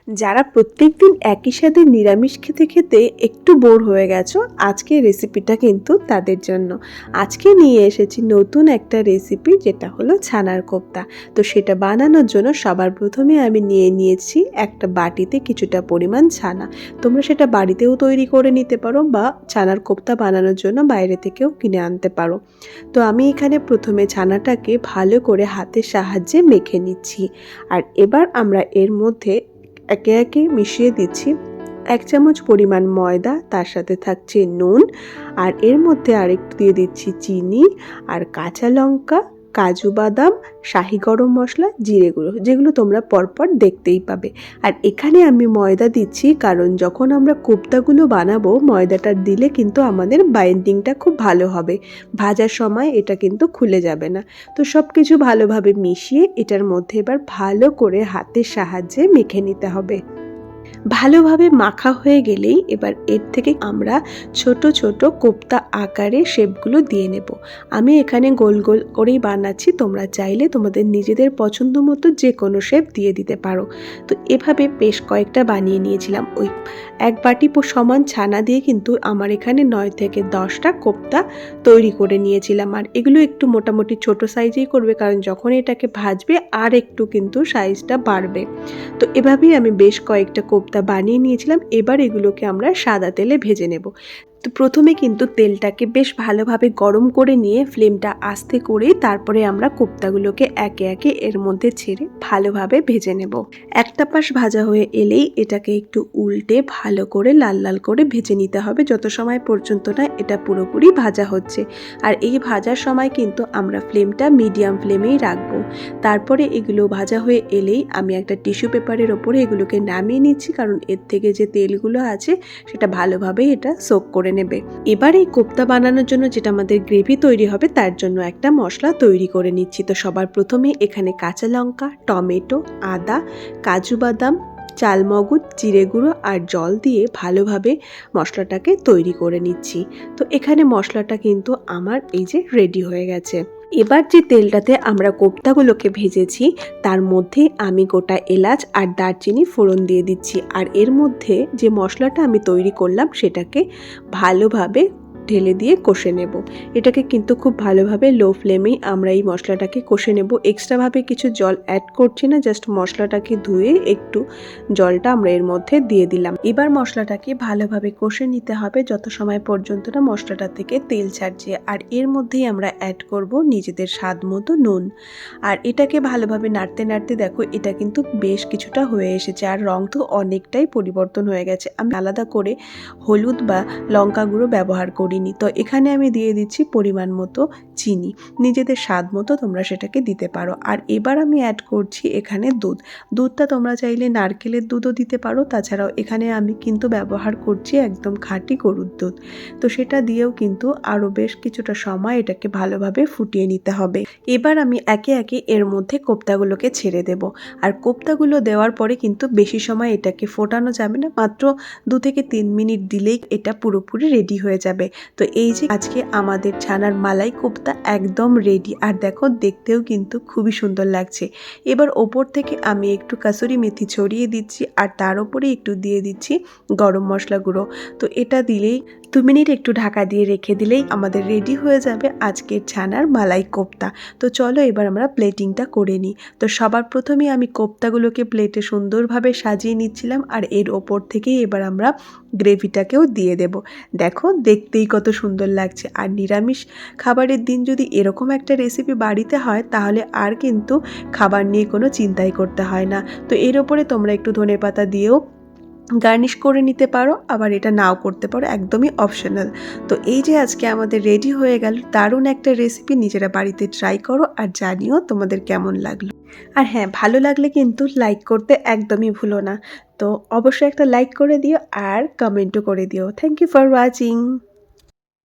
যারা প্রত্যেকদিন একই সাথে নিরামিষ খেতে খেতে একটু বোর হয়ে গেছো, আজকের রেসিপিটা কিন্তু তাদের জন্য। আজকে নিয়ে এসেছি নতুন একটা রেসিপি, যেটা হলো ছানার কোপ্তা। তো সেটা বানানোর জন্য সবার প্রথমে আমি নিয়েছি একটা বাটিতে কিছুটা পরিমাণ ছানা। তোমরা সেটা বাড়িতেও তৈরি করে নিতে পারো বা ছানার কোপ্তা বানানোর জন্য বাইরে থেকেও কিনে আনতে পারো। তো আমি এখানে প্রথমে ছানাটাকে ভালো করে হাতের সাহায্যে মেখে নিচ্ছি। আর এবার আমরা এর মধ্যে একে একে মিশিয়ে দিচ্ছি 1 চামচ পরিমাণ ময়দা, তার সাথে থাকছে নুন, আর এর মধ্যে আরেকটু দিয়ে দিচ্ছি চিনি আর কাঁচা লঙ্কা, কাজু বাদাম, শাহি গরম মশলা, জিরে গুঁড়ো, যেগুলো তোমরা পরপর দেখতেই পাবে। আর এখানে আমি ময়দা দিচ্ছি কারণ যখন আমরা কোপ্তাগুলো বানাবো ময়দাটা দিলে কিন্তু আমাদের বাইন্ডিংটা খুব ভালো হবে, ভাজার সময় এটা কিন্তু খুলে যাবে না। তো সব কিছু ভালোভাবে মিশিয়ে এটার মধ্যে এবার ভালো করে হাতের সাহায্যে মেখে নিতে হবে। ভালোভাবে মাখা হয়ে গেলেই এবার এর থেকে আমরা ছোট ছোট কোপ্তা আকারে শেপগুলো দিয়ে নেব। আমি এখানে গোল গোল করেই বানাচ্ছি, তোমরা চাইলে তোমাদের নিজেদের পছন্দ মতো যে কোনো শেপ দিয়ে দিতে পারো। তো এভাবে বেশ কয়েকটা বানিয়ে নিয়েছিলাম। ওই 1 বাটি সমান ছানা দিয়ে কিন্তু আমার এখানে 9 থেকে 10টা কোপ্তা তৈরি করে নিয়েছিলাম। আর এগুলো একটু মোটামুটি ছোট সাইজেই করবে, কারণ যখন এটাকে ভাজবে আর একটু কিন্তু সাইজটা বাড়বে। তো এভাবেই আমি বেশ কয়েকটা কোপ্তা বানিয়ে নিয়েছিলাম। এবার এগুলোকে আমরা সাদা তেলে ভেজে নেব। তো প্রথমে কিন্তু তেলটাকে বেশ ভালোভাবে গরম করে নিয়ে ফ্লেমটা আস্তে করে তারপরে আমরা কোপ্তাগুলোকে একে একে এর মধ্যে ছেড়ে ভালোভাবে ভেজে নেব। একটা পাশ ভাজা হয়ে এলেই এটাকে একটু উল্টে ভালো করে লাল লাল করে ভেজে নিতে হবে, যত সময় পর্যন্ত না এটা পুরোপুরি ভাজা হচ্ছে। আর এই ভাজার সময় কিন্তু আমরা ফ্লেমটা মিডিয়াম ফ্লেমেই রাখবো। তারপরে এগুলো ভাজা হয়ে এলেই আমি একটা টিস্যু পেপারের ওপরে এগুলোকে নামিয়ে নিচ্ছি, কারণ এর থেকে যে তেলগুলো আছে সেটা ভালোভাবে এটা সোক করে নেবে। এবার এই কোপ্তা বানানোর জন্য যেটা আমাদের গ্রেভি তৈরি হবে তার জন্য একটা মশলা তৈরি করে নিচ্ছি। তো সবার প্রথমে এখানে কাঁচা লঙ্কা, টমেটো, আদা, কাজু বাদাম, চালমগজ, জিরে গুঁড়ো আর জল দিয়ে ভালোভাবে মশলাটাকে তৈরি করে নিচ্ছি। তো এখানে মশলাটা কিন্তু আমার এই যে রেডি হয়ে গেছে। এবার যে তেলটাতে আমরা কোপ্তাগুলোকে ভেজেছি তার মধ্যে আমি গোটা এলাচ আর দারচিনি ফোড়ন দিয়ে দিচ্ছি। আর এর মধ্যে যে মশলাটা আমি তৈরি করলাম সেটাকে ভালোভাবে ঢেলে দিয়ে কষে নেব। এটাকে কিন্তু খুব ভালোভাবে লো ফ্লেমেই আমরা এই মশলাটাকে কষে নেব। এক্সট্রাভাবে কিছু জল অ্যাড করছি না, জাস্ট মশলাটাকে ধুয়ে একটু জলটা আমরা এর মধ্যে দিয়ে দিলাম। এবার মশলাটাকে ভালোভাবে কষে নিতে হবে যত সময় পর্যন্ত না মশলাটা থেকে তেল ছাড়ছে। আর এর মধ্যেই আমরা অ্যাড করব নিজেদের স্বাদ মতো নুন। আর এটাকে ভালোভাবে নাড়তে নাড়তে দেখো এটা কিন্তু বেশ কিছুটা হয়ে এসেছে, আর রং তো অনেকটাই পরিবর্তন হয়ে গেছে। আমি আলাদা করে হলুদ বা লঙ্কা গুঁড়ো ব্যবহার করিনি। তো এখানে আমি দিয়ে দিচ্ছি পরিমাণ মতো চিনি, নিজেদের স্বাদ মতো তোমরা সেটাকে দিতে পারো। আর এবার আমি অ্যাড করছি এখানে দুধটা তোমরা চাইলে নারকেলের দুধও দিতে পারো, তাছাড়াও এখানে আমি কিন্তু ব্যবহার করছি একদম খাঁটি গরুর দুধ। তো সেটা দিয়েও কিন্তু আরও বেশ কিছুটা সময় এটাকে ভালোভাবে ফুটিয়ে নিতে হবে। এবার আমি একে একে এর মধ্যে কোপ্তাগুলোকে ছেড়ে দেব। আর কোপ্তাগুলো দেওয়ার পরে কিন্তু বেশি সময় এটাকে ফোটানো যাবে না, মাত্র 2 থেকে 3 মিনিট দিলেই এটা পুরোপুরি রেডি হয়ে যাবে। তো এই যে আজকে আমাদের ছানার মালাই কোপ্তা একদম রেডি। আর দেখো দেখতেও কিন্তু খুবই সুন্দর লাগছে। এবার ওপর থেকে আমি একটু কাসুরি মেথি ছড়িয়ে দিচ্ছি, আর তার উপরে একটু দিয়ে দিচ্ছি গরম মশলা গুঁড়ো। তো এটা দিলেই 2 মিনিট একটু ঢাকা দিয়ে রেখে দিলেই আমাদের রেডি হয়ে যাবে আজকের ছানার মালাই কোপ্তা। তো চলো এবার আমরা প্লেটিংটা করে নিই। তো সবার প্রথমে আমি কোপ্তাগুলোকে প্লেটে সুন্দরভাবে সাজিয়ে নিচ্ছিলাম, আর এর ওপর থেকেই এবার আমরা গ্রেভিটাকেও দিয়ে দেব। দেখো দেখতেই কত সুন্দর লাগছে। আর নিরামিষ খাবারের দিন যদি এরকম একটা রেসিপি বাড়িতে হয় তাহলে আর কিন্তু খাবার নিয়ে কোনো চিন্তাই করতে হয় না। তো এর ওপরে তোমরা একটু ধনেপাতা দিয়েও গার্নিশ করে নিতে পারো, আবার এটা নাও করতে পারো, একদমই অপশনাল। তো এই যে আজকে আমাদের রেডি হয়ে গেল দারুণ একটা রেসিপি। নিজেরা বাড়িতে ট্রাই করো আর জানিও তোমাদের কেমন লাগলো। আর হ্যাঁ, ভালো লাগলে কিন্তু লাইক করতে একদমই ভুলো না। তো অবশ্যই একটা লাইক করে দিও আর কমেন্টও করে দিও। Thank you for watching.